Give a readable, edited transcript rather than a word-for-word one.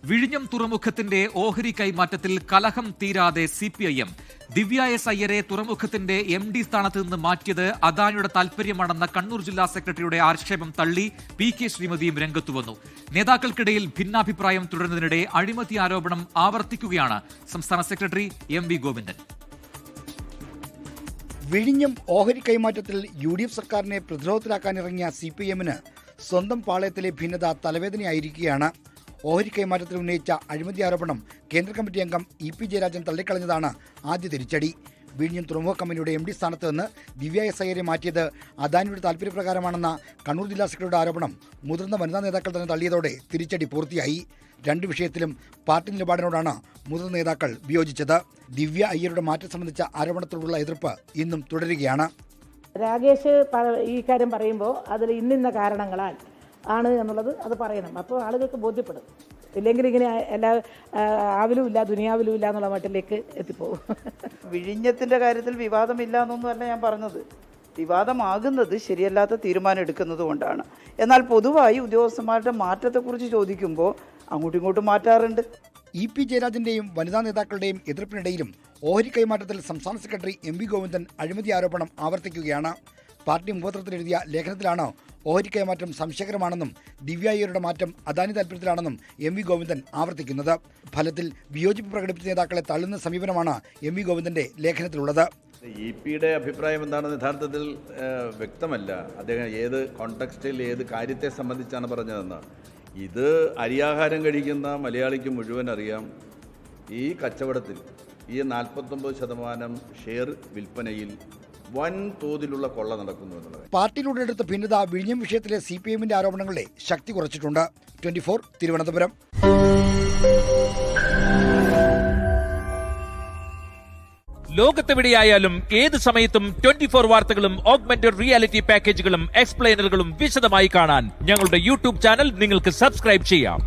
വിഴിഞ്ഞം തുറമുഖത്തിന്റെ ഓഹരി കൈമാറ്റത്തിൽ കലഹം തീരാതെ CPIM. ദിവ്യ എസ് അയ്യരെ തുറമുഖത്തിന്റെ MD സ്ഥാനത്ത് നിന്ന് മാറ്റിയത് അദാനിയുടെ താൽപര്യമാണെന്ന കണ്ണൂർ ജില്ലാ സെക്രട്ടറിയുടെ ആക്ഷേപം തള്ളി PK ശ്രീമതിയും രംഗത്തുവന്നു. നേതാക്കൾക്കിടയിൽ ഭിന്നാഭിപ്രായം തുടരുന്നതിനിടെ അഴിമതി ആരോപണം ആവർത്തിക്കുകയാണ് സംസ്ഥാന സെക്രട്ടറി MV ഗോവിന്ദൻ. വിഴിഞ്ഞം ഓഹരി കൈമാറ്റത്തിൽ UDF സർക്കാരിനെ പ്രതിരോധത്തിലാക്കാനിറങ്ങിയ CPIMന് സ്വന്തം പാളയത്തിലെ ഭിന്നത തലവേദനയായിരിക്കുകയാണ്. ഓഹരി കൈമാറ്റത്തിൽ ഉന്നയിച്ച അഴിമതി ആരോപണം കേന്ദ്ര കമ്മിറ്റി അംഗം EP ജയരാജൻ തള്ളിക്കളഞ്ഞതാണ് ആദ്യ തിരിച്ചടി. വിഴിഞ്ഞം തുറമുഖ കമ്പനിയുടെ MD സ്ഥാനത്ത് നിന്ന് ദിവ്യ എസ് അയ്യരെ മാറ്റിയത് അദാനിയുടെ താൽപര്യപ്രകാരമാണെന്ന കണ്ണൂർ ജില്ലാ സെക്രട്ടറിയുടെ ആരോപണം മുതിർന്ന വനിതാ നേതാക്കൾ തന്നെ തള്ളിയതോടെ തിരിച്ചടി പൂർത്തിയായി. രണ്ട് വിഷയത്തിലും പാർട്ടി നിലപാടിനോടാണ് മുതിർന്ന നേതാക്കൾ വിയോജിച്ചത്. ദിവ്യ അയ്യരുടെ മാറ്റം സംബന്ധിച്ച ആരോപണത്തോടുള്ള എതിർപ്പ് ഇന്നും തുടരുകയാണ്. രാകേഷ് ഈ കാര്യം പറയുമ്പോൾ അതിൽ ഇന്നിന്ന കാരണങ്ങളാൽ ആണ് എന്നുള്ളത് അത് പറയണം. അപ്പോൾ ആളുകൾക്ക് ബോധ്യപ്പെടും. ഇല്ലെങ്കിൽ ഇങ്ങനെ എല്ലാ ആവിലും ഇല്ല ദുനിയാവിലും ഇല്ല എന്നുള്ള മട്ടിലേക്ക് എത്തിപ്പോകും. വിഴിഞ്ഞത്തിൻ്റെ കാര്യത്തിൽ വിവാദമില്ല എന്നൊന്നുമല്ല ഞാൻ പറഞ്ഞത്. വിവാദമാകുന്നത് ശരിയല്ലാത്ത തീരുമാനം എടുക്കുന്നത് കൊണ്ടാണ്. എന്നാൽ പൊതുവായി ഉദ്യോഗസ്ഥന്മാരുടെ മാറ്റത്തെക്കുറിച്ച് ചോദിക്കുമ്പോൾ അങ്ങോട്ടും ഇങ്ങോട്ടും മാറ്റാറുണ്ട്. EP ജയരാജന്റെയും വനിതാ നേതാക്കളുടെയും എതിർപ്പിനിടയിലും ഓഹരി കൈമാറ്റത്തിൽ സംസ്ഥാന സെക്രട്ടറി MV ഗോവിന്ദൻ അഴിമതി ആരോപണം ആവർത്തിക്കുകയാണ്. പാർട്ടി മുഖപത്രത്തിൽ എഴുതിയ ലേഖനത്തിലാണ് ഓഹരി കൈമാറ്റം സംശയകരമാണെന്നും ദിവ്യ അയ്യരുടെ മാറ്റം അദാനി താൽപര്യത്തിലാണെന്നും MV ഗോവിന്ദൻ ആവർത്തിക്കുന്നത്. ഫലത്തിൽ വിയോജിപ്പ് പ്രകടിപ്പിച്ച നേതാക്കളെ തള്ളുന്ന സമീപനമാണ് MV ഗോവിന്ദന്റെ ലേഖനത്തിലുള്ളത്. EP-യുടെ അഭിപ്രായം എന്താണെന്ന് യഥാർത്ഥത്തിൽ വ്യക്തമല്ല. അദ്ദേഹം ഏത് കോണ്ടെക്സ്റ്റിൽ ഏത് കാര്യത്തെ സംബന്ധിച്ചാണ് പറഞ്ഞതെന്ന്. ഇത് അരിയാഹാരം കഴിക്കുന്ന മലയാളിക്ക് മുഴുവൻ അറിയാം. ഈ കച്ചവടത്തിൽ ഈ 49% ഷെയർ വിൽപ്പനയിൽ വൻ തോതിലുള്ള കൊള്ള നടക്കുന്നു എന്നുള്ളത്. പാർട്ടിയിലൂടെ എടുത്ത ഭിന്നത വിഴിഞ്ഞം വിഷയത്തിലെ CPIMന്റെ ആരോപണങ്ങളെ ശക്തി കുറച്ചിട്ടുണ്ട്. 24 തിരുവനന്തപുരം. ലോകത്തെവിടെയായാലും ഏത് സമയത്തും 24 വാർത്തകളും ഓഗ്മെന്റഡ് റിയാലിറ്റി പാക്കേജുകളും എക്സ്പ്ലെയിനറുകളും വിശദമായി കാണാൻ ഞങ്ങളുടെ YouTube ചാനൽ നിങ്ങൾക്ക് സബ്സ്ക്രൈബ് ചെയ്യാം.